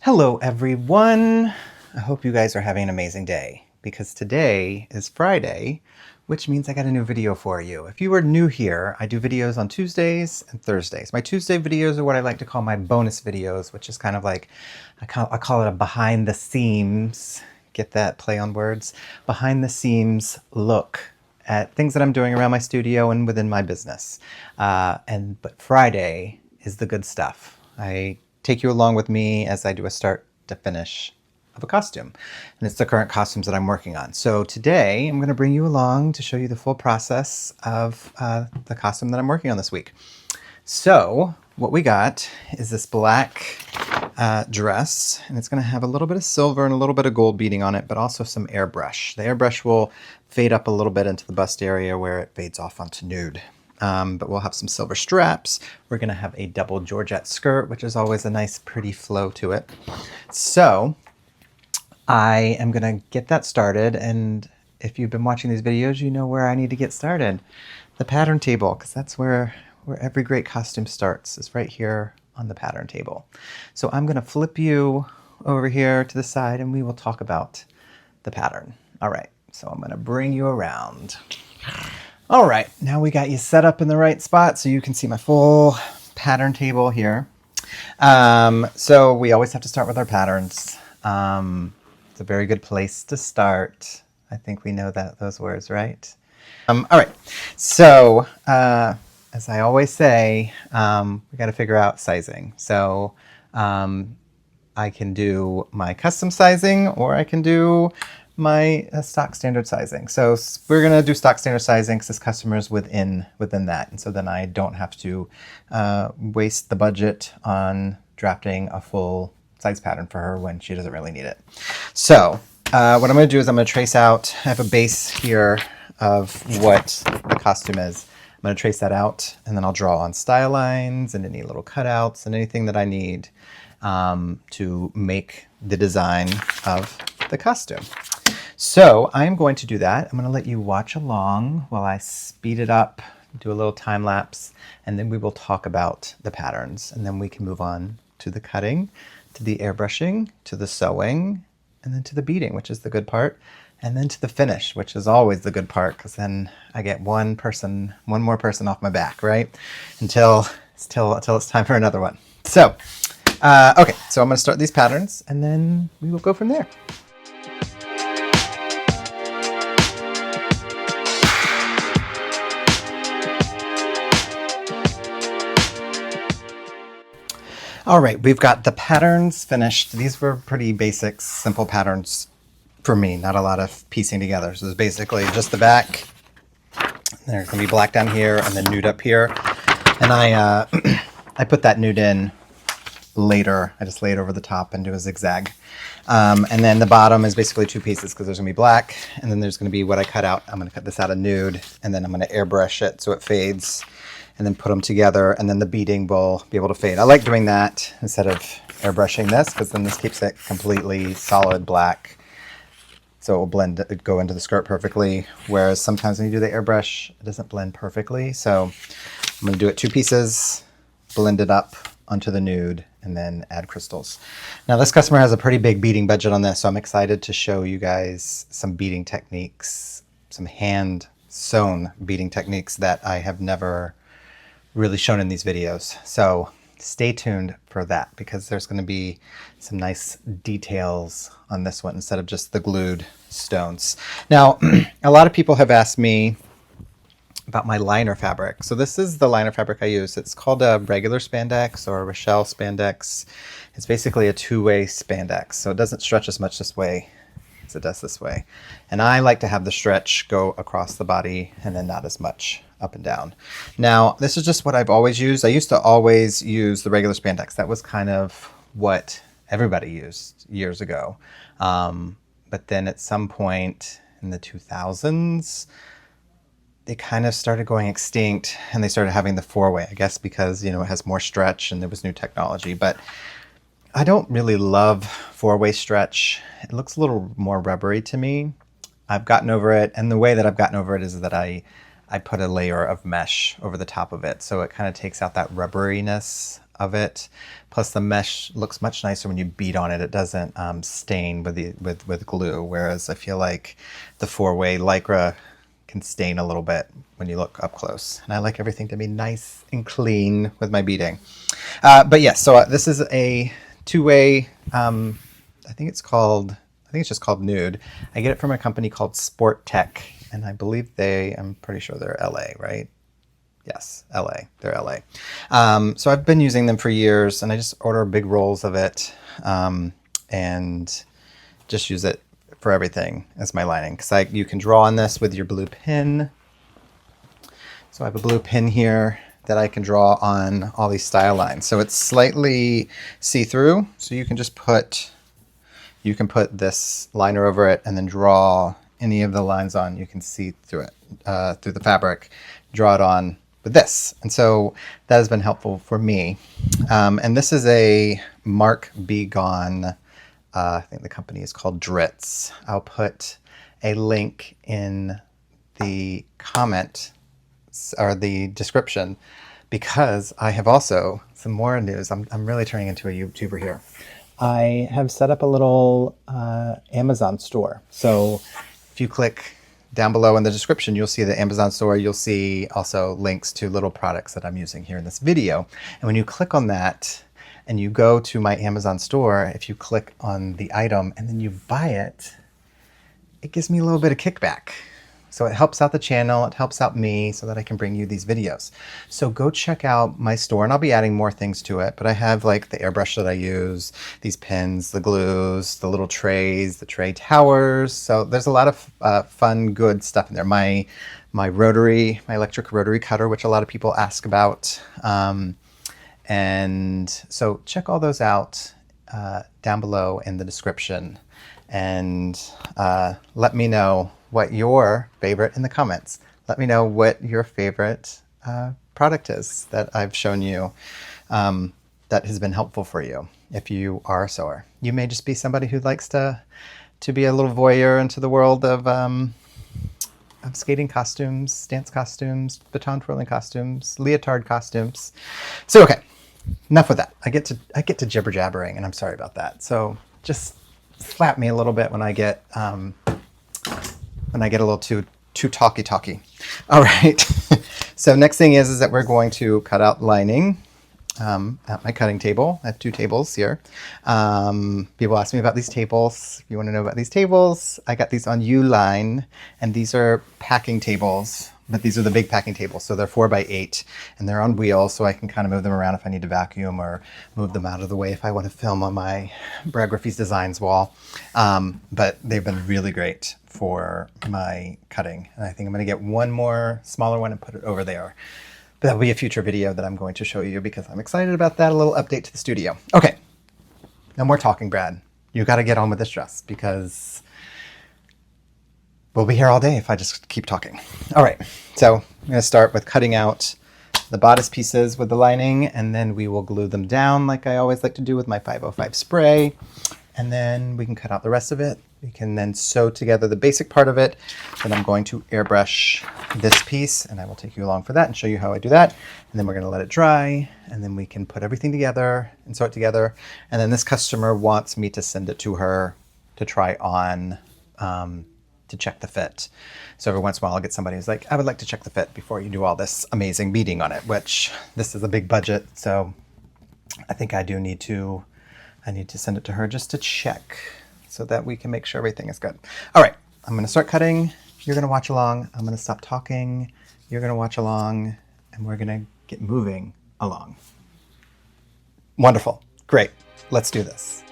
Hello everyone! I hope you guys are having an amazing day, because today is Friday, which means I got a new video for you. If you are new here, I do videos on Tuesdays and Thursdays. My Tuesday videos are what I like to call my bonus videos, which is kind of like, I call it a behind the seams, get that play on words, behind the seams look at things that I'm doing around my studio and within my business. But Friday is the good stuff. I take you along with me as I do a start to finish of a costume. And it's the current costumes that I'm working on. So today I'm going to bring you along to show you the full process of the costume that I'm working on this week. So what we got is this black dress, and it's going to have a little bit of silver and a little bit of gold beading on it, but also some airbrush. The airbrush will fade up a little bit into the bust area where it fades off onto nude. But we'll have some silver straps. We're going to have a double Georgette skirt, which is always a nice, pretty flow to it. So I am going to get that started. And if you've been watching these videos, you know where I need to get started. The pattern table, because that's where every great costume starts, is right here on the pattern table. So I'm going to flip you over here to the side and we will talk about the pattern. All right, so I'm going to bring you around. All right, now we got you set up in the right spot so you can see my full pattern table here. So we always have to start with our patterns. It's a very good place to start. I think we know those words, right? All right, so as I always say, we got to figure out sizing. So I can do my custom sizing or I can do my stock standard sizing. So we're going to do stock standard sizing because this customer is within that. And so then I don't have to waste the budget on drafting a full size pattern for her when she doesn't really need it. So what I'm going to do is I'm going to trace out, I have a base here of what the costume is. I'm going to trace that out and then I'll draw on style lines and any little cutouts and anything that I need to make the design of the costume. So I'm going to do that. I'm going to let you watch along while I speed it up, do a little time lapse, and then we will talk about the patterns. And then we can move on to the cutting, to the airbrushing, to the sewing, and then to the beading, which is the good part, and then to the finish, which is always the good part, because then I get one more person off my back, right? Until it's time for another one. So, okay, so I'm going to start these patterns, and then we will go from there. All right, we've got the patterns finished. These were pretty basic, simple patterns for me, not a lot of piecing together. So it's basically just the back. There's gonna be black down here and then nude up here. And I put that nude in later. I just lay it over the top and do a zigzag. And then the bottom is basically two pieces because there's gonna be black and then there's gonna be what I cut out. I'm gonna cut this out of nude and then I'm gonna airbrush it so it fades, and then put them together, and then the beading will be able to fade. I like doing that instead of airbrushing this, because then this keeps it completely solid black. So it will go into the skirt perfectly, whereas sometimes when you do the airbrush, it doesn't blend perfectly. So I'm gonna do it two pieces, blend it up onto the nude, and then add crystals. Now this customer has a pretty big beading budget on this, so I'm excited to show you guys some beading techniques, some hand sewn beading techniques that I have never really shown in these videos. So stay tuned for that because there's going to be some nice details on this one instead of just the glued stones. Now, a lot of people have asked me about my liner fabric. So this is the liner fabric I use. It's called a regular spandex or Rochelle spandex. It's basically a two-way spandex. So it doesn't stretch as much this way as it does this way. And I like to have the stretch go across the body and then not as much up and down. Now, this is just what I've always used. I used to always use the regular spandex. That was kind of what everybody used years ago. But then at some point in the 2000s, they kind of started going extinct and they started having the four-way, I guess because, you know, it has more stretch and there was new technology. But I don't really love four-way stretch. It looks a little more rubbery to me. I've gotten over it, and the way that I've gotten over it is that I I put a layer of mesh over the top of it, so it kind of takes out that rubberiness of it. Plus the mesh looks much nicer when you bead on it. It doesn't stain with glue, whereas I feel like the 4-way Lycra can stain a little bit when you look up close. And I like everything to be nice and clean with my beading. But yes, so this is a 2-way, I think it's just called Nude. I get it from a company called Sport Tech, and I believe I'm pretty sure they're LA, right? Yes, LA. They're LA. So I've been using them for years, and I just order big rolls of it and just use it for everything as my lining. Because you can draw on this with your blue pin. So I have a blue pin here that I can draw on all these style lines. So it's slightly see-through, so you can just put this liner over it and then draw any of the lines on. You can see through it, through the fabric, draw it on with this. And so that has been helpful for me. And this is a Mark Be Gone, I think the company is called Dritz. I'll put a link in the comment or the description, because I have also some more news. I'm really turning into a YouTuber here. I have set up a little Amazon store. So if you click down below in the description, you'll see the Amazon store. You'll see also links to little products that I'm using here in this video. And when you click on that and you go to my Amazon store, if you click on the item and then you buy it, it gives me a little bit of kickback. So it helps out the channel, it helps out me so that I can bring you these videos. So go check out my store, and I'll be adding more things to it, but I have like the airbrush that I use, these pins, the glues, the little trays, the tray towers. So there's a lot of fun, good stuff in there. My electric rotary cutter, which a lot of people ask about. And so check all those out down below in the description, and let me know what your favorite in the comments. Let me know what your favorite product is that I've shown you that has been helpful for you if you are a sewer. You may just be somebody who likes to be a little voyeur into the world of skating costumes, dance costumes, baton twirling costumes, leotard costumes. So okay, enough with that. I get to jibber jabbering, and I'm sorry about that. So just slap me a little bit when I get a little too talky. All right. So next thing is that we're going to cut out lining at my cutting table. I have 2 tables here. People ask me about these tables. If you want to know about these tables, I got these on Uline, and these are packing tables, but these are the big packing tables. So they're 4x8, and they're on wheels, so I can kind of move them around if I need to vacuum or move them out of the way if I want to film on my Griffies Designs wall. But they've been really great for my cutting. And I think I'm going to get one more smaller one and put it over there. But that'll be a future video that I'm going to show you because I'm excited about that. A little update to the studio. Okay, no more talking, Brad. You got to get on with this dress because we'll be here all day if I just keep talking. All right, so I'm going to start with cutting out the bodice pieces with the lining, and then we will glue them down like I always like to do with my 505 spray. And then we can cut out the rest of it. We can then sew together the basic part of it. Then I'm going to airbrush this piece, and I will take you along for that and show you how I do that. And then we're going to let it dry, and then we can put everything together and sew it together. And then this customer wants me to send it to her to try on to check the fit. So every once in a while I'll get somebody who's like, I would like to check the fit before you do all this amazing beading on it, which this is a big budget. So I think I need to send it to her just to check so that we can make sure everything is good. All right, I'm gonna start cutting. You're gonna watch along. I'm gonna stop talking. You're gonna watch along, and we're gonna get moving along. Wonderful, great, let's do this.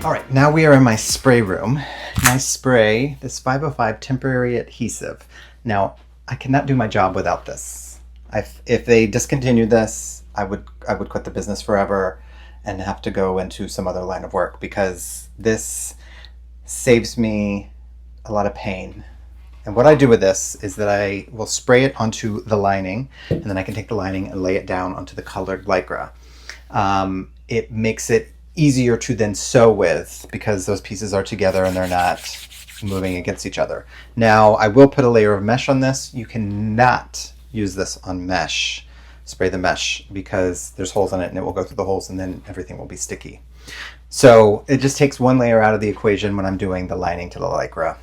All right, now we are in my spray room. My spray, this 505 temporary adhesive. Now, I cannot do my job without this. If they discontinued this, I would quit the business forever and have to go into some other line of work because this saves me a lot of pain And what I do with this is that I will spray it onto the lining, and then I can take the lining and lay it down onto the colored Lycra. It makes it easier to then sew with because those pieces are together and they're not moving against each other. Now, I will put a layer of mesh on this. You cannot use this on mesh. Spray the mesh because there's holes in it and it will go through the holes and then everything will be sticky. So it just takes one layer out of the equation when I'm doing the lining to the Lycra.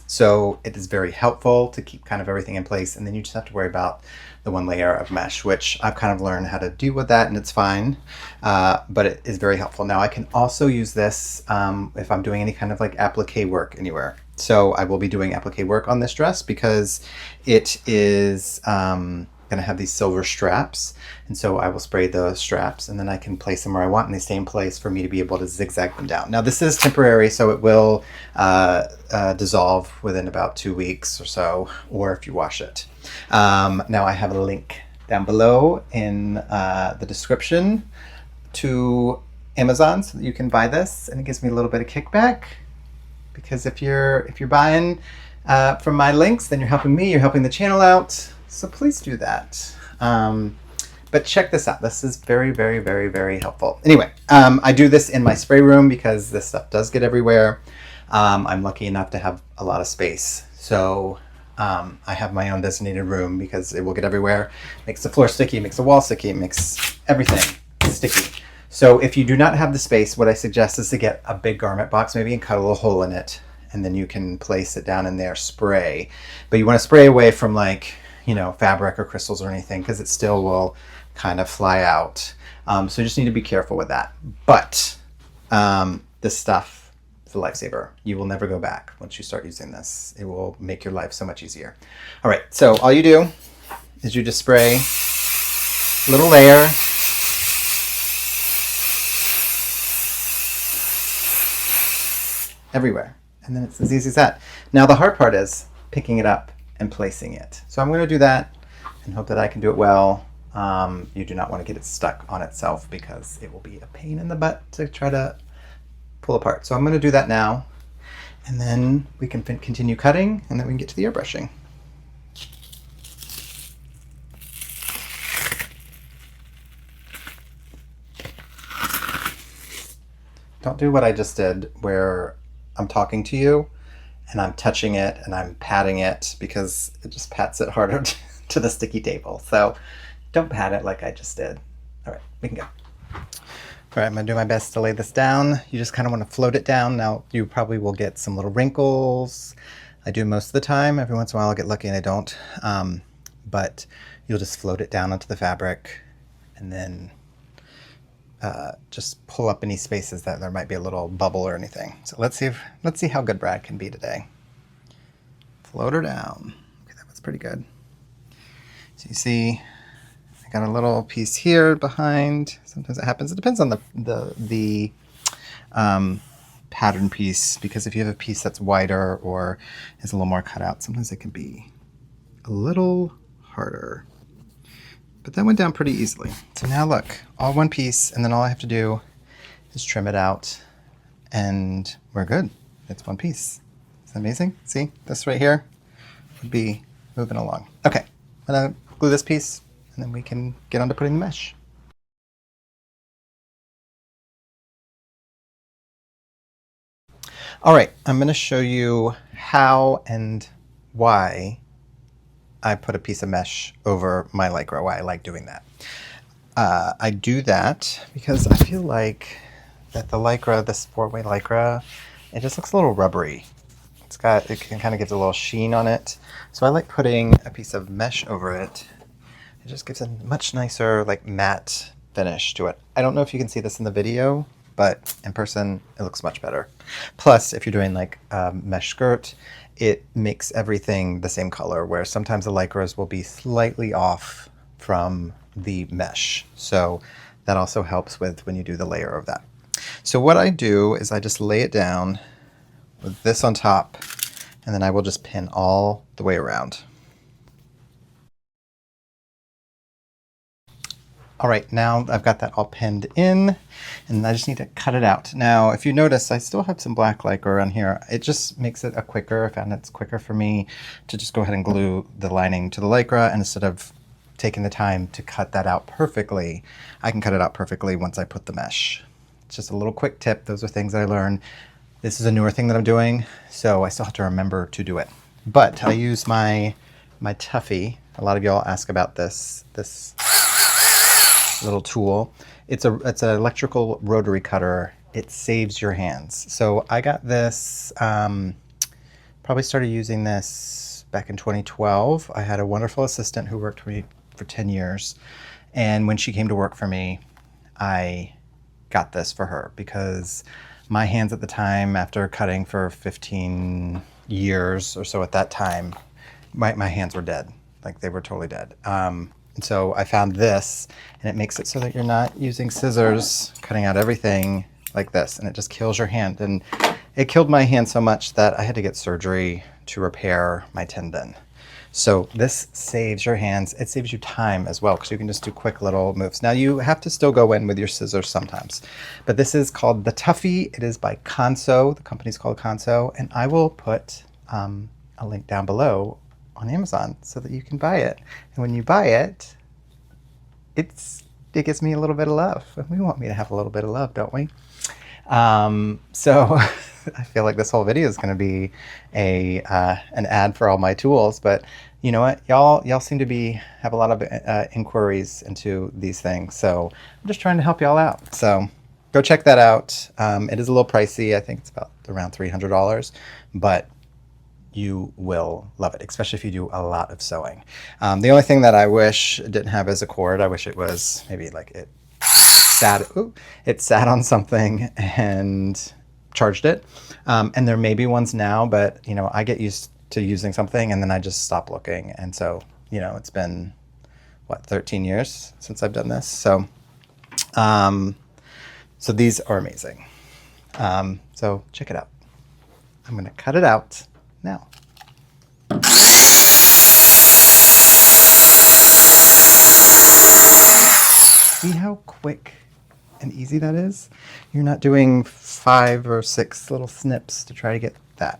So it is very helpful to keep kind of everything in place, and then you just have to worry about the one layer of mesh, which I've kind of learned how to deal with that, and it's fine, but it is very helpful. Now I can also use this if I'm doing any kind of like applique work anywhere. So I will be doing applique work on this dress because it is going to have these silver straps, and so I will spray those straps and then I can place them where I want and they stay in place for me to be able to zigzag them down. Now this is temporary, so it will dissolve within about 2 weeks or so, or if you wash it. Now I have a link down below in the description to Amazon so that you can buy this, and it gives me a little bit of kickback because if you're buying from my links, then you're helping me, you're helping the channel out. So please do that. But check this out. This is very, very, very, very helpful. Anyway, I do this in my spray room because this stuff does get everywhere. I'm lucky enough to have a lot of space. So I have my own designated room because it will get everywhere. It makes the floor sticky, it makes the wall sticky, it makes everything sticky. So if you do not have the space, what I suggest is to get a big garment box maybe and cut a little hole in it. And then you can place it down in there, spray. But you want to spray away from like, you know, fabric or crystals or anything because it still will kind of fly out. So you just need to be careful with that. But this stuff is a lifesaver. You will never go back once you start using this. It will make your life so much easier. All right, so all you do is you just spray a little layer. Everywhere. And then it's as easy as that. Now the hard part is picking it up and placing it. So I'm going to do that and hope that I can do it well. You do not want to get it stuck on itself because it will be a pain in the butt to try to pull apart. So I'm going to do that now, and then we can continue cutting, and then we can get to the airbrushing. Don't do what I just did where I'm talking to you and I'm touching it and I'm patting it because it just pats it harder to the sticky table. So don't pat it like I just did. All right, we can go. All right, I'm gonna do my best to lay this down. You just kind of want to float it down. Now you probably will get some little wrinkles. I do most of the time. Every once in a while I'll get lucky and I don't. But you'll just float it down onto the fabric and then just pull up any spaces that there might be a little bubble or anything. So let's see how good Brad can be today. Float her down. Okay, that was pretty good. So you see, I got a little piece here behind. Sometimes it happens. It depends on the pattern piece, because if you have a piece that's wider or is a little more cut out, sometimes it can be a little harder. But that went down pretty easily. So now look, all one piece, and then all I have to do is trim it out, and we're good. It's one piece. Isn't that amazing? See, this right here would be moving along. Okay, I'm gonna glue this piece, and then we can get on to putting the mesh. All right, I'm gonna show you how and why I put a piece of mesh over my Lycra, why I like doing that. I do that because I feel like that the Lycra, this 4-way Lycra, it just looks a little rubbery. It kind of gives a little sheen on it. So I like putting a piece of mesh over it. It just gives a much nicer, like, matte finish to it. I don't know if you can see this in the video, but in person it looks much better. Plus, if you're doing like a mesh skirt, it makes everything the same color, where sometimes the Lycras will be slightly off from the mesh. So that also helps with when you do the layer of that. So what I do is I just lay it down with this on top, and then I will just pin all the way around. All right, now I've got that all pinned in, and I just need to cut it out. Now, if you notice, I still have some black Lycra around here. It just makes it I found it's quicker for me to just go ahead and glue the lining to the Lycra, and instead of taking the time to cut that out perfectly, I can cut it out perfectly once I put the mesh. It's just a little quick tip. Those are things that I learned. This is a newer thing that I'm doing, so I still have to remember to do it. But I use my Tuffy. A lot of y'all ask about this little tool. It's an electrical rotary cutter. It saves your hands. So I got this, probably started using this back in 2012. I had a wonderful assistant who worked for me for 10 years. And when she came to work for me, I got this for her because my hands at the time, after cutting for 15 years or so at that time, my hands were dead. Like they were totally dead. And so I found this, and it makes it so that you're not using scissors, cutting out everything like this, and it just kills your hand. And it killed my hand so much that I had to get surgery to repair my tendon. So this saves your hands. It saves you time as well, because you can just do quick little moves. Now you have to still go in with your scissors sometimes, but this is called the Tuffy. It is by Conso. The company's called Conso, and I will put a link down below on Amazon so that you can buy it. And when you buy it, it gives me a little bit of love. And we want me to have a little bit of love, don't we? So I feel like this whole video is going to be an ad for all my tools, but you know what? Y'all seem to have a lot of inquiries into these things. So I'm just trying to help y'all out. So go check that out. It is a little pricey. I think it's about around $300, but you will love it, especially if you do a lot of sewing. The only thing that I wish it didn't have is a cord. I wish it was maybe like it sat on something and charged it. And there may be ones now, but you know, I get used to using something and then I just stop looking. And so, you know, it's been what, 13 years since I've done this. So, so these are amazing. So check it out. I'm going to cut it out now. See how quick and easy that is? You're not doing 5 or 6 little snips to try to get that.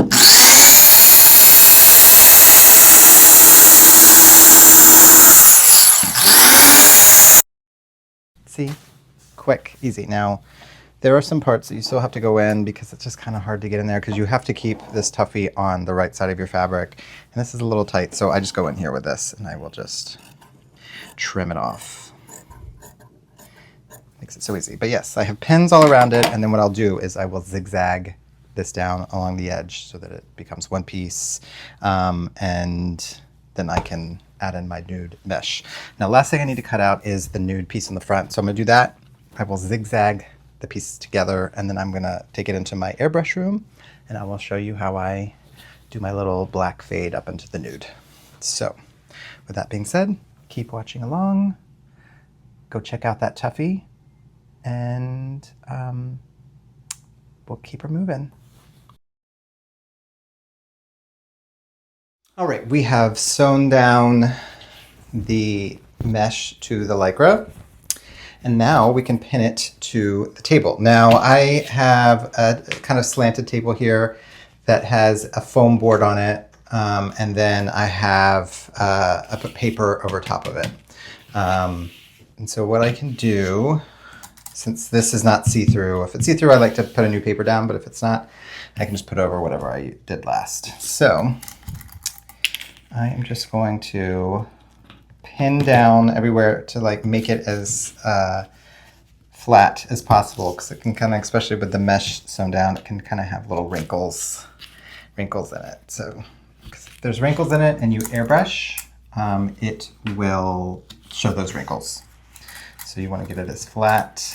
See? Quick, easy. Now, there are some parts that you still have to go in because it's just kind of hard to get in there because you have to keep this Tuffy on the right side of your fabric. And this is a little tight, so I just go in here with this and I will just trim it off. Makes it so easy. But yes, I have pins all around it, and then what I'll do is I will zigzag this down along the edge so that it becomes one piece, and then I can add in my nude mesh. Now, last thing I need to cut out is the nude piece in the front. So I'm going to do that. I will zigzag the pieces together, and then I'm going to take it into my airbrush room, and I will show you how I do my little black fade up into the nude. So with that being said, keep watching along. Go check out that Tuffy, and we'll keep her moving. All right, we have sewn down the mesh to the Lycra, and now we can pin it to the table. Now I have a kind of slanted table here that has a foam board on it, and then I put paper over top of it. And so what I can do, since this is not see-through, if it's see-through I like to put a new paper down, but if it's not, I can just put over whatever I did last. So I am just going to pin down everywhere to like make it as flat as possible, because it can kind of, especially with the mesh sewn down, it can kind of have little wrinkles in it. So if there's wrinkles in it and you airbrush, it will show those wrinkles. So you want to get it as flat,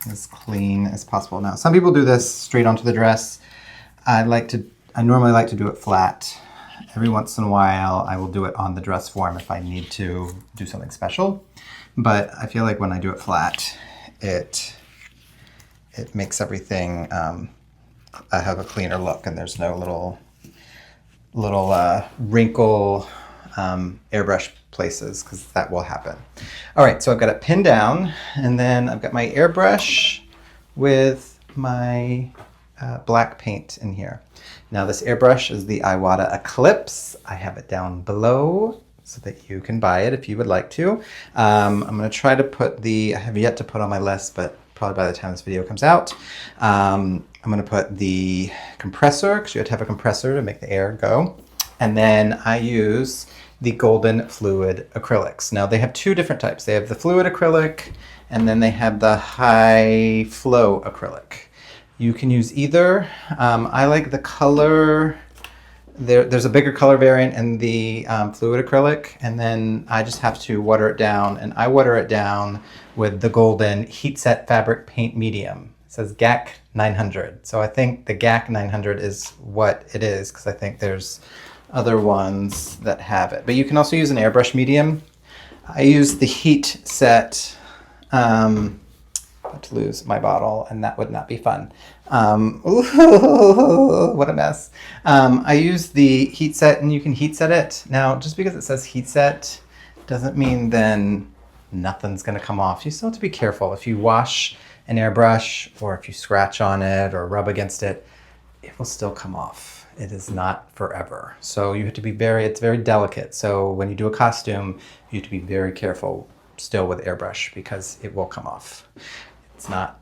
as clean as possible. Now, some people do this straight onto the dress. I normally like to do it flat. Every once in a while, I will do it on the dress form if I need to do something special. But I feel like when I do it flat, it makes everything have a cleaner look, and there's no little wrinkle airbrush places, because that will happen. All right, so I've got it pinned down, and then I've got my airbrush with my black paint in here. Now this airbrush is the Iwata Eclipse. I have it down below so that you can buy it if you would like to. I'm going to try to put I have yet to put on my list, but probably by the time this video comes out, I'm going to put the compressor, because you have to have a compressor to make the air go. And then I use the golden fluid acrylics. Now they have two different types. They have the fluid acrylic, and then they have the high flow acrylic. You can use either. I like the color. There's a bigger color variant in the fluid acrylic, and then I just have to water it down, and I water it down with the golden heat set fabric paint medium. It says GAC 900. So I think the GAC 900 is what it is, because I think there's other ones that have it. But you can also use an airbrush medium. I use the heat set. About to lose my bottle, and that would not be fun. Ooh, what a mess. I use the heat set, and you can heat set it. Now, just because it says heat set doesn't mean then nothing's going to come off. You still have to be careful. If you wash an airbrush, or if you scratch on it or rub against it, it will still come off. It is not forever. So you have to be it's very delicate. So when you do a costume, you have to be very careful still with airbrush, because it will come off. It's not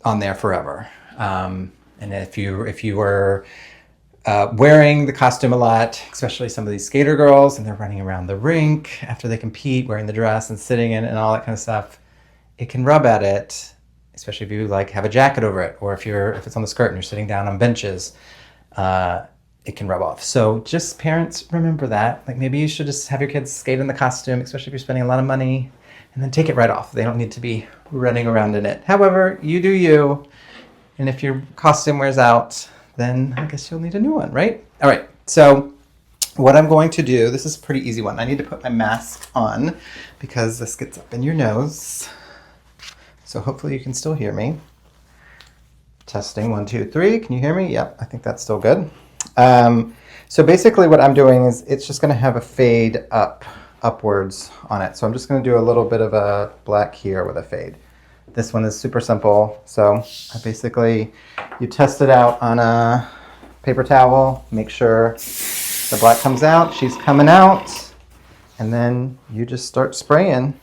on there forever. And if you were wearing the costume a lot, especially some of these skater girls, and they're running around the rink after they compete, wearing the dress and sitting in it and all that kind of stuff, it can rub at it, especially if you like have a jacket over it, or if it's on the skirt and you're sitting down on benches, it can rub off. So just parents, remember that. Like maybe you should just have your kids skate in the costume, especially if you're spending a lot of money, and then take it right off. They don't need to be running around in it. However, you do you. And if your costume wears out, then I guess you'll need a new one, right? All right, so what I'm going to do, this is a pretty easy one. I need to put my mask on because this gets up in your nose. So hopefully you can still hear me. Testing, 1, 2, 3. Can you hear me? Yep, I think that's still good. So basically what I'm doing is it's just going to have a fade upwards on it. So I'm just going to do a little bit of a black here with a fade. This one is super simple. So you test it out on a paper towel, make sure the black comes out, she's coming out, and then you just start spraying.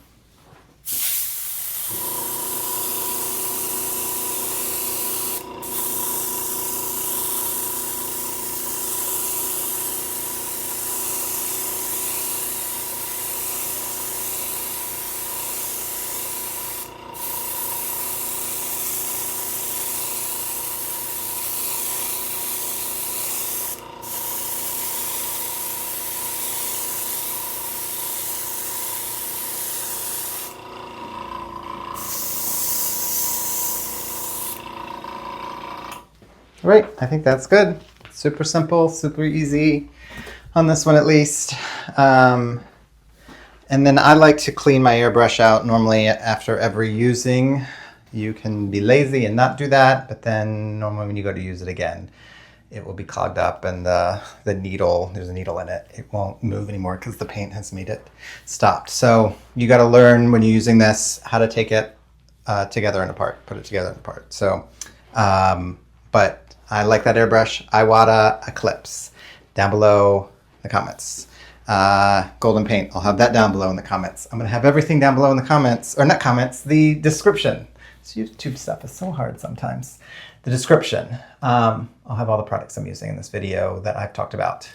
All right, I think that's good. Super simple, super easy on this one at least. And then I like to clean my airbrush out normally after every using. You can be lazy and not do that, but then normally when you go to use it again, it will be clogged up, and the needle, there's a needle in it, it won't move anymore because the paint has made it stopped. So you got to learn when you're using this how to take it together and apart, put it together and apart. So, but I like that airbrush, Iwata Eclipse, down below in the comments. Golden paint, I'll have that down below in the comments. I'm going to have everything down below in the comments, or not comments, the description. This YouTube stuff is so hard sometimes. The description. I'll have all the products I'm using in this video that I've talked about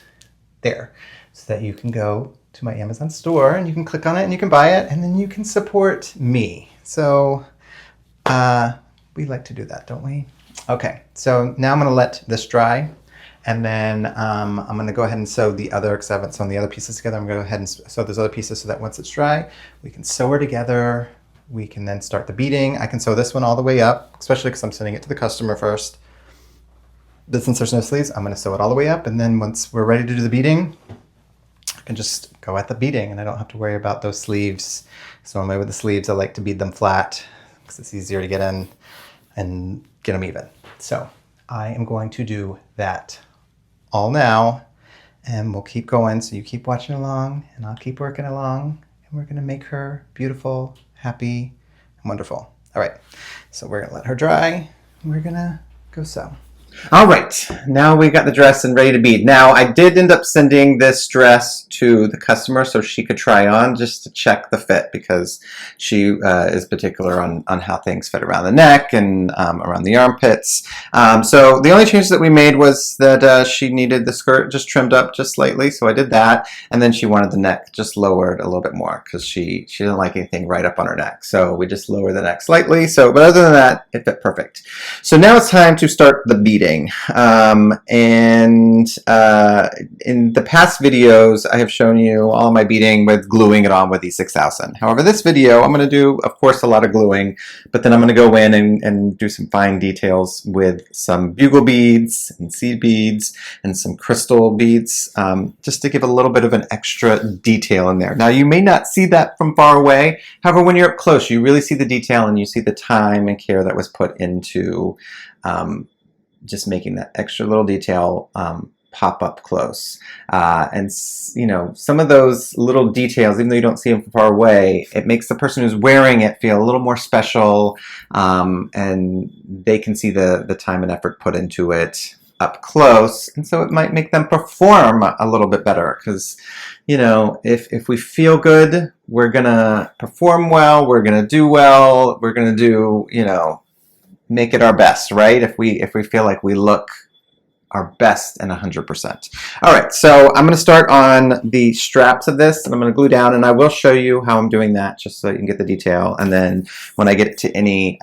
there, so that you can go to my Amazon store and you can click on it and you can buy it, and then you can support me. So we like to do that, don't we? Okay, so now I'm going to let this dry, and then I'm going to go ahead and sew the other, because I haven't sewn the other pieces together. I'm going to go ahead and sew those other pieces so that once it's dry, we can sew her together. We can then start the beading. I can sew this one all the way up, especially because I'm sending it to the customer first. But since there's no sleeves, I'm going to sew it all the way up, and then once we're ready to do the beading, I can just go at the beading, and I don't have to worry about those sleeves. So normally with the sleeves, I like to bead them flat because it's easier to get in and get them even. So I am going to do that all now, and we'll keep going. So you keep watching along, and I'll keep working along, and we're gonna make her beautiful, happy, and wonderful. All right, so we're gonna let her dry, and we're gonna go sew. All right, now we got the dress and ready to bead. Now, I did end up sending this dress to the customer so she could try on just to check the fit, because she is particular on how things fit around the neck and around the armpits. So the only change that we made was that she needed the skirt just trimmed up just slightly, so I did that. And then she wanted the neck just lowered a little bit more because she didn't like anything right up on her neck. So we just lowered the neck slightly. So, but other than that, it fit perfect. So now it's time to start the beading. In the past videos, I have shown you all of my beading with gluing it on with E6000. However, this video, I'm going to do, of course, a lot of gluing, but then I'm going to go in and do some fine details with some bugle beads and seed beads and some crystal beads, just to give a little bit of an extra detail in there. Now, you may not see that from far away. However, when you're up close, you really see the detail and you see the time and care that was put into just making that extra little detail pop up close. And you know, some of those little details, even though you don't see them from far away, it makes the person who's wearing it feel a little more special, and they can see the time and effort put into it up close, and so it might make them perform a little bit better, because you know, if we feel good, we're gonna perform well, we're gonna do well, we're gonna do, you know, make it our best, right? If we feel like we look our best and 100%. All right, so I'm going to start on the straps of this, and I'm going to glue down, and I will show you how I'm doing that just so you can get the detail. And then when I get to any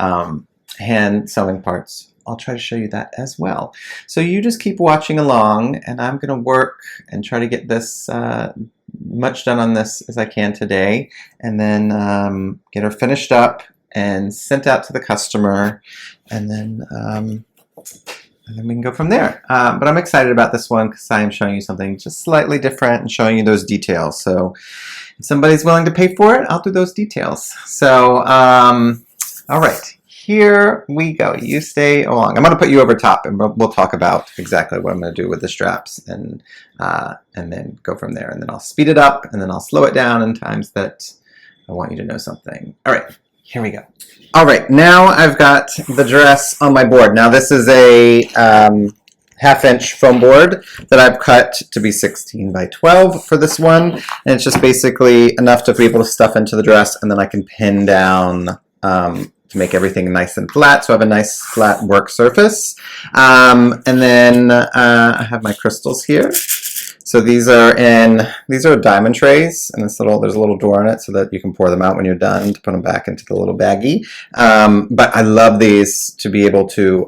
hand sewing parts, I'll try to show you that as well. So you just keep watching along, and I'm going to work and try to get this much done on this as I can today, and then get her finished up and sent out to the customer, and then we can go from there. But I'm excited about this one because I am showing you something just slightly different and showing you those details. So if somebody's willing to pay for it, I'll do those details. So, all right, here we go. You stay along. I'm going to put you over top, and we'll talk about exactly what I'm going to do with the straps, and then go from there. And then I'll speed it up, and then I'll slow it down in times that I want you to know something. All right. Here we go. All right, now I've got the dress on my board. Now this is a half-inch foam board that I've cut to be 16 by 12 for this one. And it's just basically enough to be able to stuff into the dress, and then I can pin down to make everything nice and flat, so I have a nice flat work surface. And then I have my crystals here. So these are diamond trays, and there's a little door in it so that you can pour them out when you're done to put them back into the little baggie. But I love these to be able to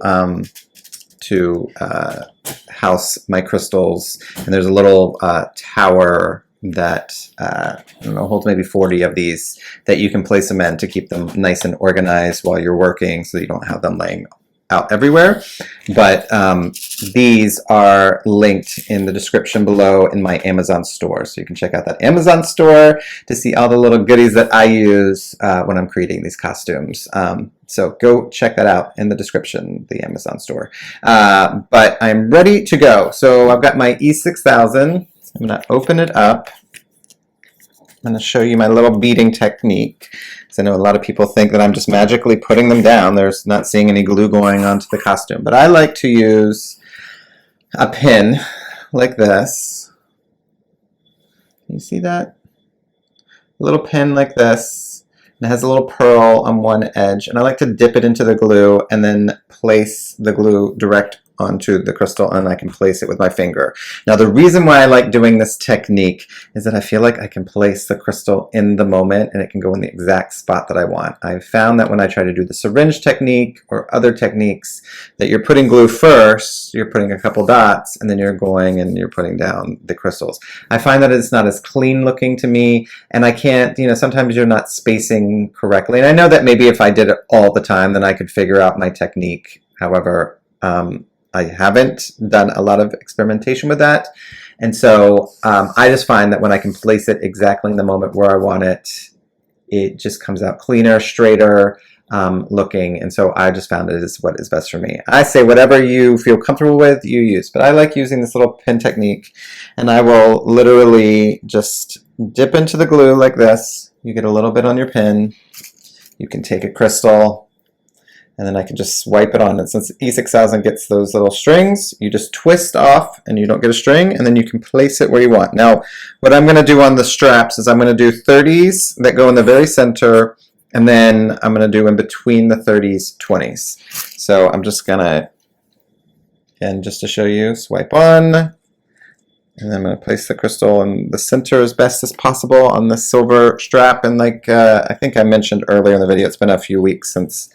house my crystals. And there's a little tower that I don't know, holds maybe 40 of these that you can place them in to keep them nice and organized while you're working, so you don't have them laying out everywhere. But these are linked in the description below in my Amazon store, so you can check out that Amazon store to see all the little goodies that I use when I'm creating these costumes. So go check that out in the description, the Amazon store. But I'm ready to go. So I've got my E6000. I'm going to open it up. I'm going to show you my little beading technique, because I know a lot of people think that I'm just magically putting them down. There's not seeing any glue going onto the costume. But I like to use a pin like this. Can you see that? A little pin like this. And it has a little pearl on one edge. And I like to dip it into the glue and then place the glue direct onto the crystal, and I can place it with my finger. Now the reason why I like doing this technique is that I feel like I can place the crystal in the moment and it can go in the exact spot that I want. I've found that when I try to do the syringe technique or other techniques, that you're putting glue first, you're putting a couple dots, and then you're going and you're putting down the crystals. I find that it's not as clean looking to me, and I can't, you know, sometimes you're not spacing correctly. And I know that maybe if I did it all the time, then I could figure out my technique. However, I haven't done a lot of experimentation with that. And so I just find that when I can place it exactly in the moment where I want it, it just comes out cleaner, straighter looking, and so I just found it is what is best for me. I say whatever you feel comfortable with, you use, but I like using this little pin technique, and I will literally just dip into the glue like this. You get a little bit on your pin. You can take a crystal, and then I can just swipe it on. And since E6000 gets those little strings, you just twist off and you don't get a string, and then you can place it where you want. Now, what I'm going to do on the straps is I'm going to do 30s that go in the very center, and then I'm going to do in between the 30s, 20s. So I'm just going to, and just to show you, swipe on, and then I'm going to place the crystal in the center as best as possible on the silver strap. And like I think I mentioned earlier in the video, it's been a few weeks since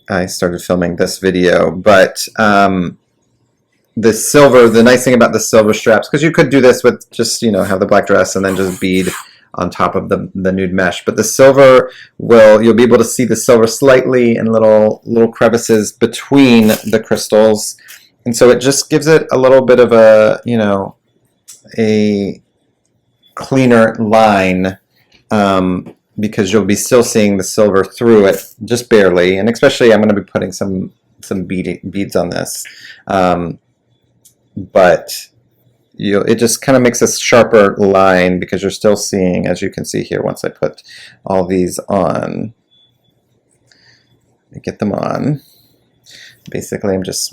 I started filming this video, but the silver, the nice thing about the silver straps, because you could do this with just, you know, have the black dress and then just bead on top of the nude mesh, but the silver you'll be able to see the silver slightly in little crevices between the crystals, and so it just gives it a little bit of a, you know, a cleaner line, because you'll be still seeing the silver through it just barely, and especially I'm going to be putting some beads on this, but it just kind of makes a sharper line because you're still seeing, as you can see here, once I put all these on, get them on. Basically, I'm just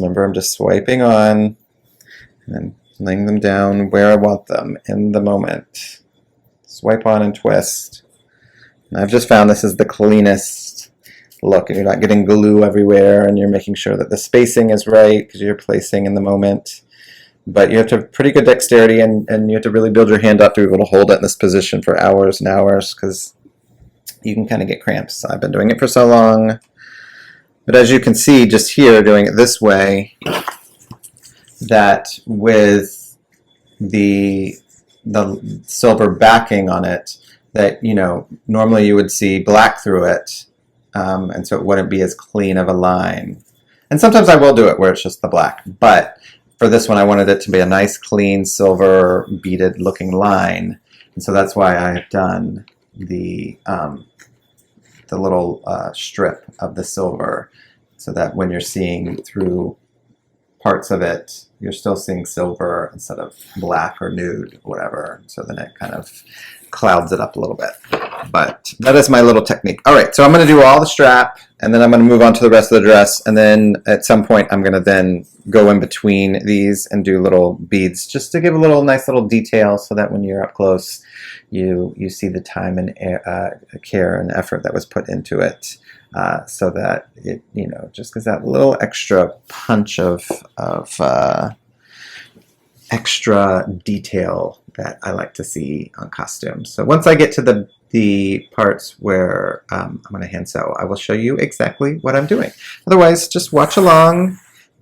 swiping on and then laying them down where I want them in the moment. Swipe on and twist. And I've just found this is the cleanest look, and you're not getting glue everywhere, and you're making sure that the spacing is right because you're placing in the moment. But you have to have pretty good dexterity, and you have to really build your hand up to be able to hold it in this position for hours and hours, because you can kind of get cramps. I've been doing it for so long. But as you can see just here, doing it this way, that with the silver backing on it, that, you know, normally you would see black through it, and so it wouldn't be as clean of a line. And sometimes I will do it where it's just the black, but for this one I wanted it to be a nice clean silver beaded looking line, and so that's why I have done the little strip of the silver, so that when you're seeing through parts of it, you're still seeing silver instead of black or nude or whatever, so then it kind of clouds it up a little bit. But that is my little technique. All right, so I'm going to do all the strap, and then I'm going to move on to the rest of the dress, and then at some point I'm going to then go in between these and do little beads just to give a little nice little detail, so that when you're up close you see the time and care and effort that was put into it, so that it, you know, just gives that little extra punch of extra detail that I like to see on costumes. So once I get to the parts where I'm going to hand sew, I will show you exactly what I'm doing. Otherwise, just watch along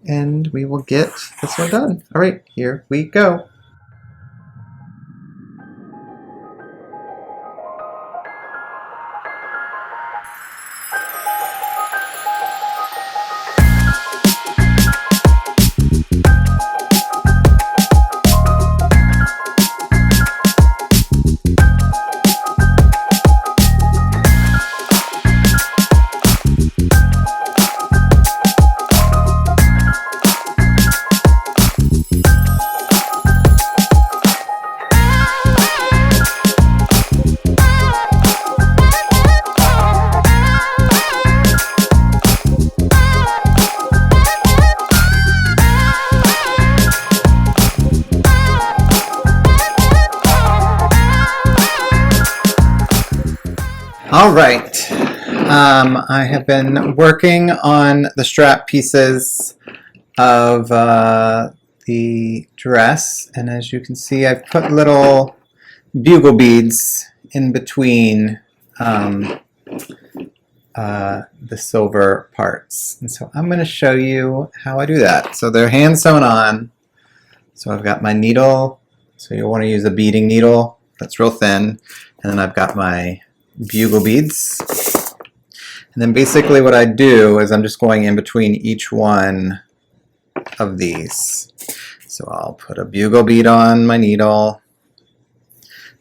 and we will get this one done. All right, here we go. All right, I have been working on the strap pieces of the dress, and as you can see, I've put little bugle beads in between the silver parts. And so I'm going to show you how I do that. So they're hand sewn on. So I've got my needle, so you'll want to use a beading needle that's real thin, and then I've got my bugle beads, and then basically what I do is I'm just going in between each one of these. So I'll put a bugle bead on my needle,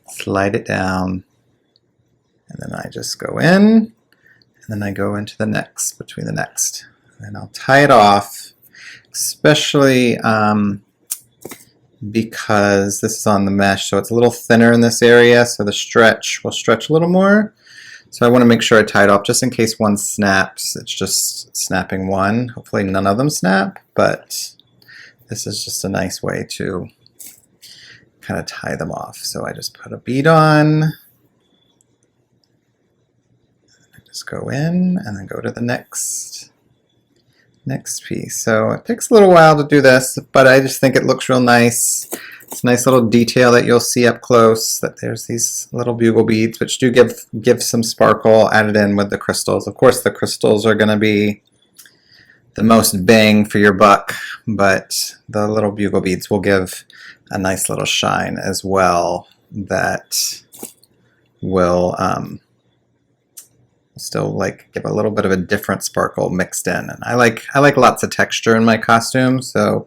slide it down, And then I just go in, and then I go into the next, between the next. And I'll tie it off, especially because this is on the mesh, so it's a little thinner in this area, so the stretch will stretch a little more. So I want to make sure I tie it off just in case one snaps. It's just snapping one. Hopefully none of them snap, but this is just a nice way to kind of tie them off. So I just put a bead on, I just go in and then go to the next piece. So it takes a little while to do this, but I just think it looks real nice. It's a nice little detail that you'll see up close, that there's these little bugle beads, which do give some sparkle added in with the crystals. Of course, the crystals are going to be the most bang for your buck, but the little bugle beads will give a nice little shine as well that will still like give a little bit of a different sparkle mixed in. And I like lots of texture in my costume, so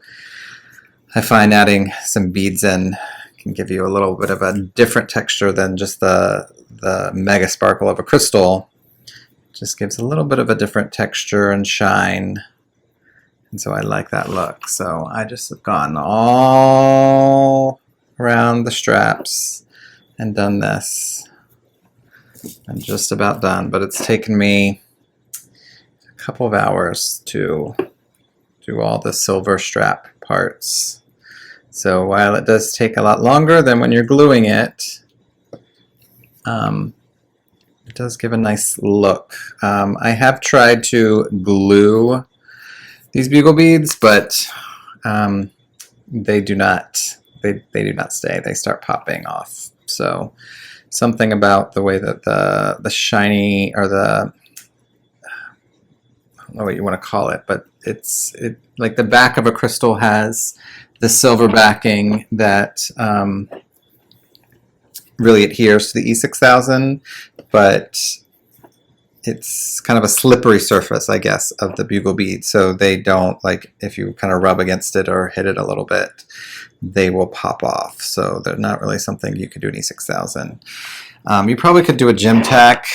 I find adding some beads in can give you a little bit of a different texture than just the mega sparkle of a crystal. It just gives a little bit of a different texture and shine, and so I like that look. So I just have gone all around the straps and done this. I'm just about done, but it's taken me a couple of hours to do all the silver strap parts. So while it does take a lot longer than when you're gluing it, it does give a nice look. I have tried to glue these bugle beads, but they do not stay. They start popping off. So something about the way that the shiny, or I don't know what you want to call it, but it's like the back of a crystal has the silver backing that really adheres to the E6000, but it's kind of a slippery surface, I guess, of the bugle bead, so they don't, like, if you kind of rub against it or hit it a little bit, they will pop off. So they're not really something you could do in E6000. You probably could do a gym tack,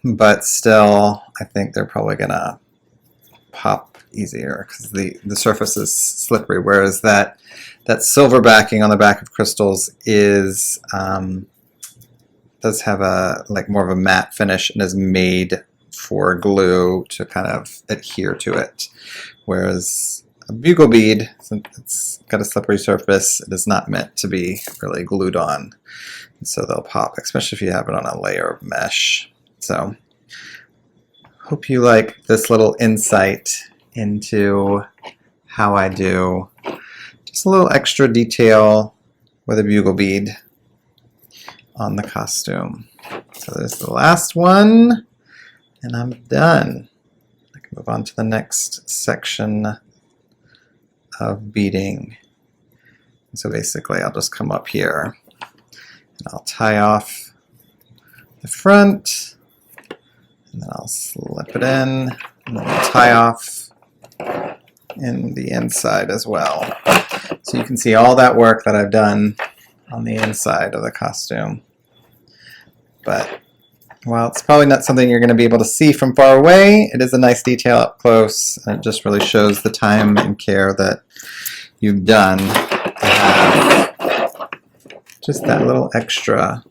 but still, I think they're probably gonna pop easier because the surface is slippery, whereas that silver backing on the back of crystals is does have a more of a matte finish and is made for glue to kind of adhere to it, whereas a bugle bead, since it's got a slippery surface, it is not meant to be really glued on, and so they'll pop, especially if you have it on a layer of mesh. So hope you like this little insight into how I do just a little extra detail with a bugle bead on the costume. So there's the last one, and I'm done. I can move on to the next section of beading. So basically I'll just come up here and I'll tie off the front, and then I'll slip it in, and then I'll tie off in the inside as well. So you can see all that work that I've done on the inside of the costume. But while it's probably not something you're going to be able to see from far away, it is a nice detail up close, and it just really shows the time and care that you've done to have just that little extra.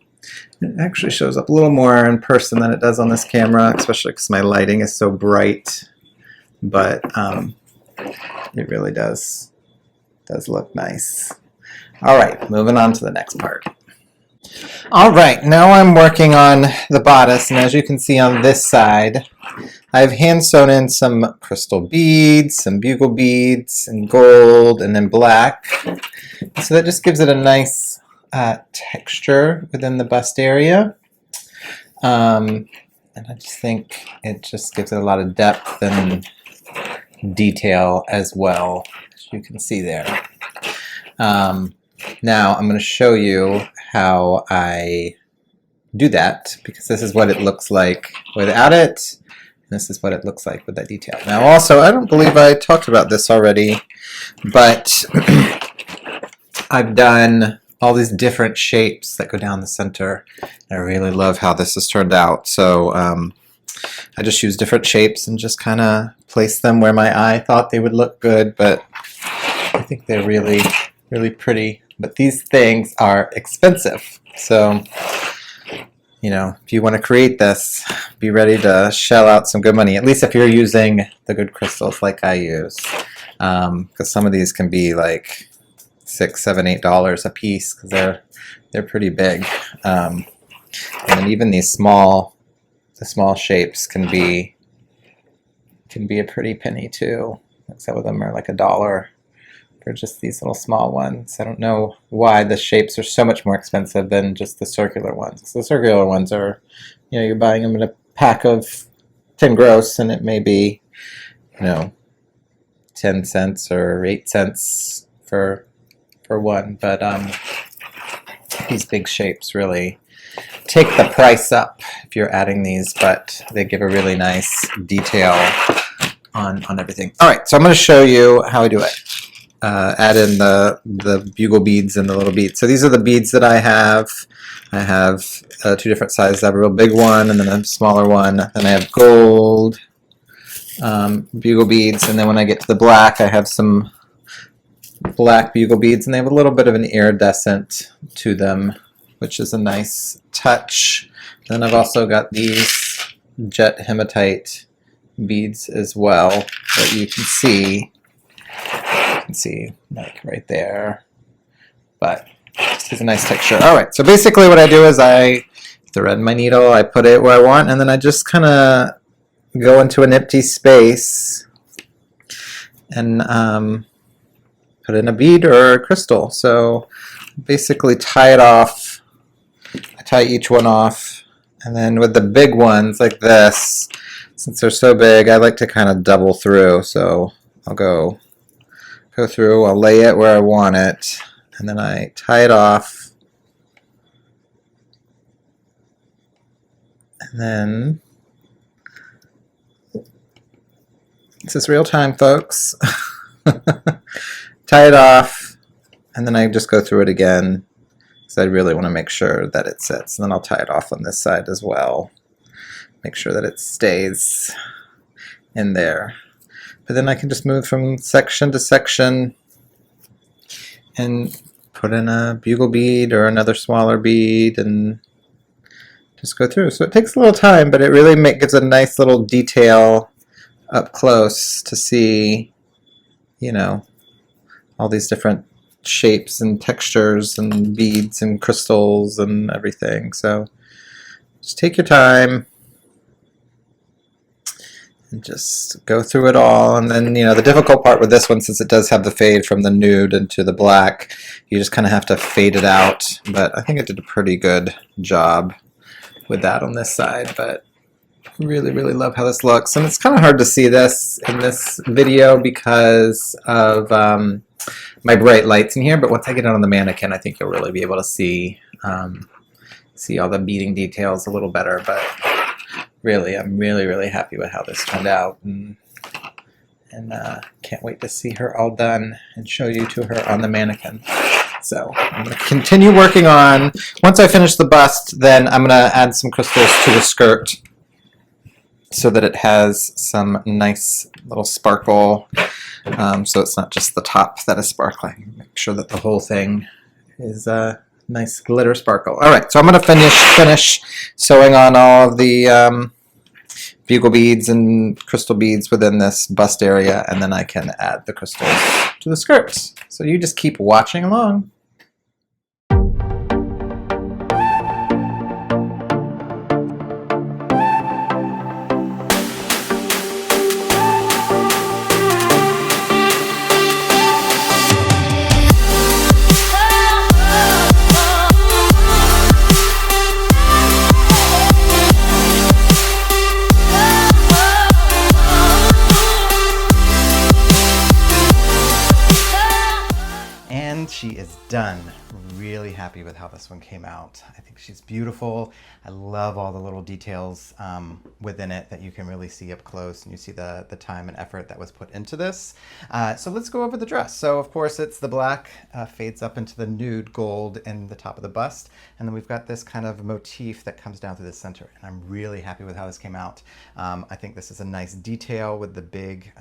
It actually shows up a little more in person than it does on this camera, especially because my lighting is so bright, but it really does look nice. All right, moving on to the next part. All right, now I'm working on the bodice, and as you can see on this side, I've hand sewn in some crystal beads, some bugle beads, and gold, and then black. So that just gives it a nice texture within the bust area. And I just think it just gives it a lot of depth and detail as well, as you can see there. Now I'm going to show you how I do that, because this is what it looks like without it, and this is what it looks like with that detail. Now also, I don't believe I talked about this already, but I've done all these different shapes that go down the center. I really love how this has turned out. So I just use different shapes and just kind of place them where my eye thought they would look good, but I think they're really, really pretty. But these things are expensive. So, you know, if you want to create this, be ready to shell out some good money, at least if you're using the good crystals like I use. Because some of these can be like $6, $7, $8 a piece because they're pretty big. And even these the small shapes can be a pretty penny too. Some of them are like $1 for just these little small ones. I don't know why the shapes are so much more expensive than just the circular ones. So the circular ones are, you know, you're buying them in a pack of 10 gross, and it may be, you know, 10 cents or 8 cents for one. But these big shapes really take the price up if you're adding these, but they give a really nice detail on everything. All right, so I'm going to show you how I do it. Add in the bugle beads and the little beads. So these are the beads that I have. I have 2 different sizes. I have a real big one and then a smaller one. Then I have gold bugle beads, and then when I get to the black, I have some black bugle beads, and they have a little bit of an iridescent to them, which is a nice touch. Then I've also got these jet hematite beads as well that you can see. You can see like right there, but it's a nice texture. All right, so basically what I do is I thread my needle, I put it where I want, and then I just kind of go into an empty space and put in a bead or a crystal. So basically tie it off. I tie each one off, and then with the big ones like this, since they're so big, I like to kind of double through. So I'll go through, I'll lay it where I want it, and then I tie it off, and then this is real time, folks. Tie it off, and then I just go through it again because I really want to make sure that it sits. And then I'll tie it off on this side as well. Make sure that it stays in there. But then I can just move from section to section and put in a bugle bead or another smaller bead and just go through. So it takes a little time, but it really gives a nice little detail up close to see, you know, all these different shapes and textures and beads and crystals and everything. So just take your time and just go through it all. And then, you know, the difficult part with this one, since it does have the fade from the nude into the black, you just kind of have to fade it out. But I think I did a pretty good job with that on this side. But really, really love how this looks. And it's kind of hard to see this in this video because of my bright lights in here. But once I get it on the mannequin, I think you'll really be able to see all the beading details a little better. But really, I'm really, really happy with how this turned out, and can't wait to see her all done and show you to her on the mannequin. So I'm going to continue working on, once I finish the bust, then I'm going to add some crystals to the skirt so that it has some nice little sparkle, so it's not just the top that is sparkling. Make sure that the whole thing is nice glitter sparkle. All right, so I'm going to finish sewing on all of the bugle beads and crystal beads within this bust area, and then I can add the crystals to the skirts. So you just keep watching along. she is done. Really happy with how this one came out. I think she's beautiful. I love all the little details within it that you can really see up close, and you see the time and effort that was put into this. So let's go over the dress. So of course it's the black, fades up into the nude gold in the top of the bust, and then we've got this kind of motif that comes down through the center, and I'm really happy with how this came out. I think this is a nice detail with the big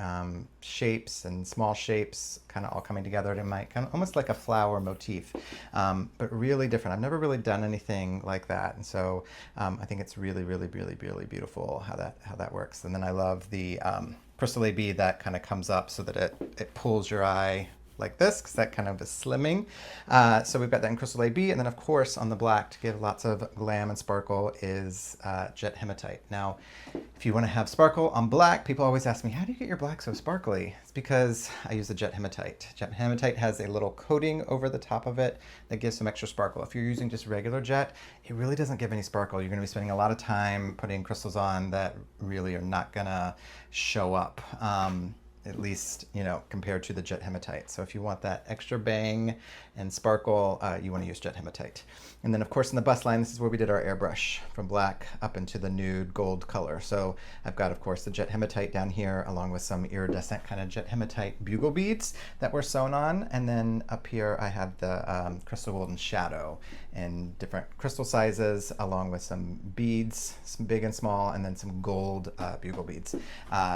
shapes and small shapes kind of all coming together to make kind of almost like a flower motif, but really different. I've never really done anything like that, and so I think it's really beautiful how that works. And then I love the crystal A bead that kind of comes up so that it pulls your eye like this, because that kind of is slimming. So we've got that in crystal AB, and then of course on the black to give lots of glam and sparkle is jet hematite. Now, if you want to have sparkle on black, people always ask me, how do you get your black so sparkly? It's because I use the jet hematite. Jet hematite has a little coating over the top of it that gives some extra sparkle. If you're using just regular jet, it really doesn't give any sparkle. You're going to be spending a lot of time putting crystals on that really are not going to show up. At least, you know, compared to the jet hematite. So if you want that extra bang and sparkle, you want to use jet hematite. And then of course in the bust line, this is where we did our airbrush from black up into the nude gold color. So I've got, of course, the jet hematite down here along with some iridescent kind of jet hematite bugle beads that were sewn on. And then up here I have the crystal golden shadow in different crystal sizes along with some beads, some big and small, and then some gold bugle beads.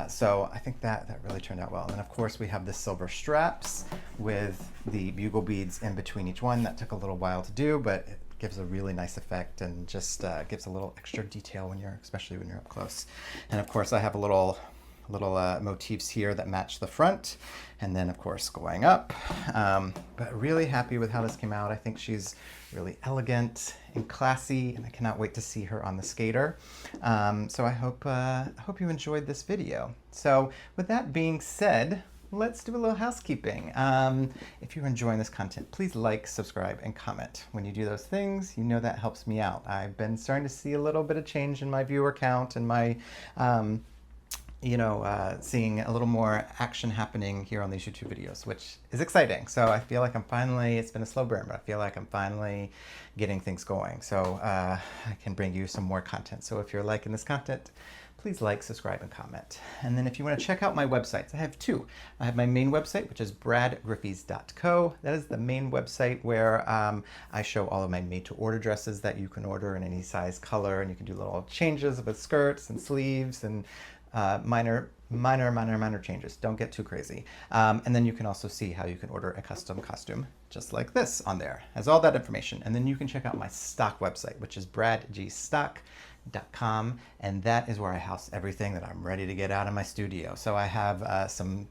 So I think that really turned out well. And then of course we have the silver straps with the bugle beads in between each one. That took a little while to do, but it gives a really nice effect and just gives a little extra detail especially when you're up close. And of course I have a little motifs here that match the front, and then of course going up. But really happy with how this came out. I think she's really elegant and classy, and I cannot wait to see her on the skater. So I hope you enjoyed this video. So with that being said, let's do a little housekeeping. If you're enjoying this content, please like, subscribe, and comment. When you do those things, you know that helps me out. I've been starting to see a little bit of change in my viewer count and my seeing a little more action happening here on these YouTube videos, which is exciting. So I feel like it's been a slow burn, but I feel like I'm finally getting things going. So I can bring you some more content. So if you're liking this content, please like, subscribe, and comment. And then if you want to check out my websites, I have two. I have my main website, which is bradgriffies.co. That is the main website where I show all of my made-to-order dresses that you can order in any size, color, and you can do little changes with skirts and sleeves and minor changes. Don't get too crazy. And then you can also see how you can order a custom costume just like this on there. Has all that information. And then you can check out my stock website, which is bradgstock.com, and that is where I house everything that I'm ready to get out of my studio. So I have some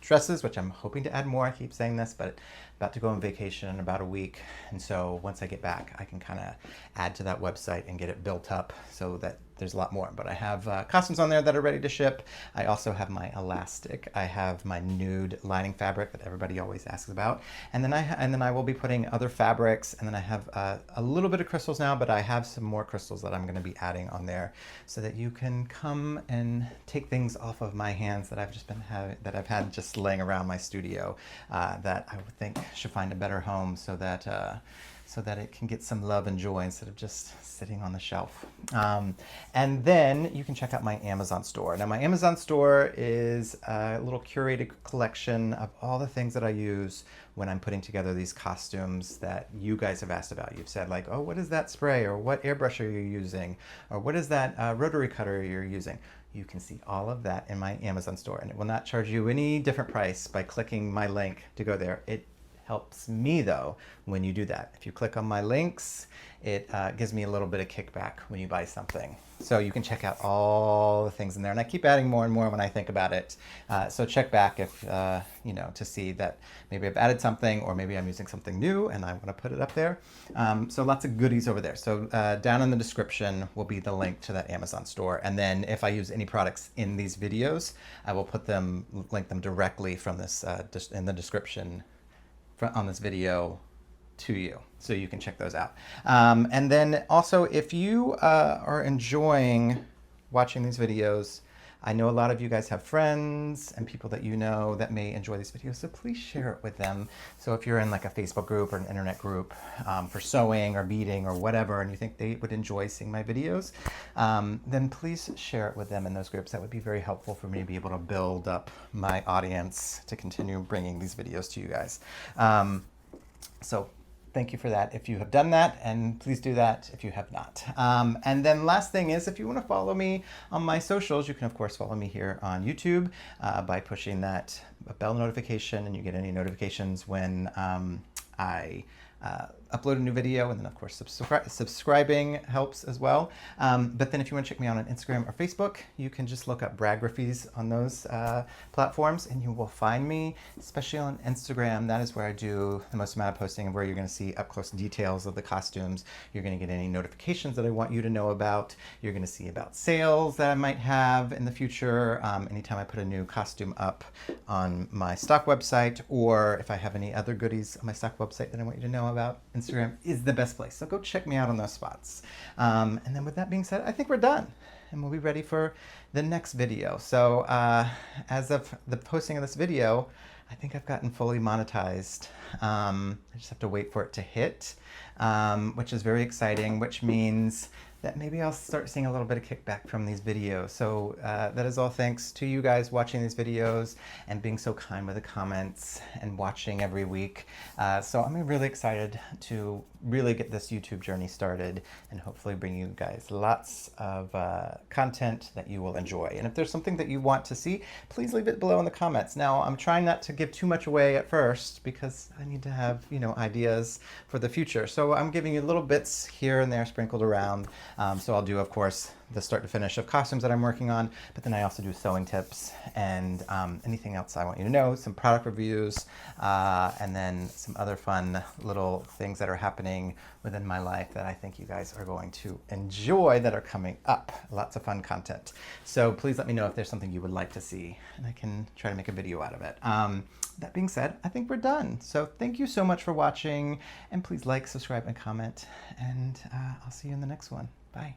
dresses, which I'm hoping to add more. I keep saying this, but about to go on vacation in about a week. And so once I get back, I can kind of add to that website and get it built up so that there's a lot more. But I have costumes on there that are ready to ship. I also have my elastic. I have my nude lining fabric that everybody always asks about. And then I will be putting other fabrics. And then I have a little bit of crystals now, but I have some more crystals that I'm going to be adding on there so that you can come and take things off of my hands that I've had just laying around my studio that I would think should find a better home so that it can get some love and joy instead of just sitting on the shelf. And then you can check out my Amazon store. Now my Amazon store is a little curated collection of all the things that I use when I'm putting together these costumes that you guys have asked about. You've said like, oh, what is that spray? Or what airbrush are you using? Or what is that rotary cutter you're using? You can see all of that in my Amazon store, and it will not charge you any different price by clicking my link to go there. It helps me though when you do that. If you click on my links, it gives me a little bit of kickback when you buy something. So you can check out all the things in there, and I keep adding more and more when I think about it. So check back if to see that maybe I've added something, or maybe I'm using something new and I want to put it up there. So lots of goodies over there. So down in the description will be the link to that Amazon store, and then if I use any products in these videos, I will link them directly from this in the description on this video to you, so you can check those out. And then also, if you are enjoying watching these videos, I know a lot of you guys have friends and people that you know that may enjoy these videos, so please share it with them. So if you're in like a Facebook group or an internet group for sewing or beading or whatever, and you think they would enjoy seeing my videos, then please share it with them in those groups. That would be very helpful for me to be able to build up my audience to continue bringing these videos to you guys. So thank you for that if you have done that, and please do that if you have not. And then last thing is, if you want to follow me on my socials, you can of course follow me here on YouTube by pushing that bell notification, and you get any notifications when I upload a new video, and then of course subscribing helps as well. But then if you want to check me out on Instagram or Facebook, you can just look up Brad Griffies on those platforms, and you will find me, especially on Instagram. That is where I do the most amount of posting, and where you're going to see up close details of the costumes. You're going to get any notifications that I want you to know about. You're going to see about sales that I might have in the future, anytime I put a new costume up on my stock website, or if I have any other goodies on my stock website that I want you to know about. Instagram is the best place, so go check me out on those spots. And then with that being said, I think we're done, and we'll be ready for the next video. So as of the posting of this video, I think I've gotten fully monetized. I just have to wait for it to hit, which is very exciting, which means that maybe I'll start seeing a little bit of kickback from these videos. So that is all thanks to you guys watching these videos and being so kind with the comments and watching every week. So I'm really excited to really get this YouTube journey started and hopefully bring you guys lots of content that you will enjoy. And if there's something that you want to see, please leave it below in the comments. Now, I'm trying not to give too much away at first because I need to have, you know, ideas for the future. So I'm giving you little bits here and there sprinkled around. So I'll do, of course, the start to finish of costumes that I'm working on, but then I also do sewing tips and anything else I want you to know, some product reviews, and then some other fun little things that are happening within my life that I think you guys are going to enjoy that are coming up. Lots of fun content. So please let me know if there's something you would like to see, and I can try to make a video out of it. That being said, I think we're done. So thank you so much for watching, and please like, subscribe, and comment, and I'll see you in the next one. Bye.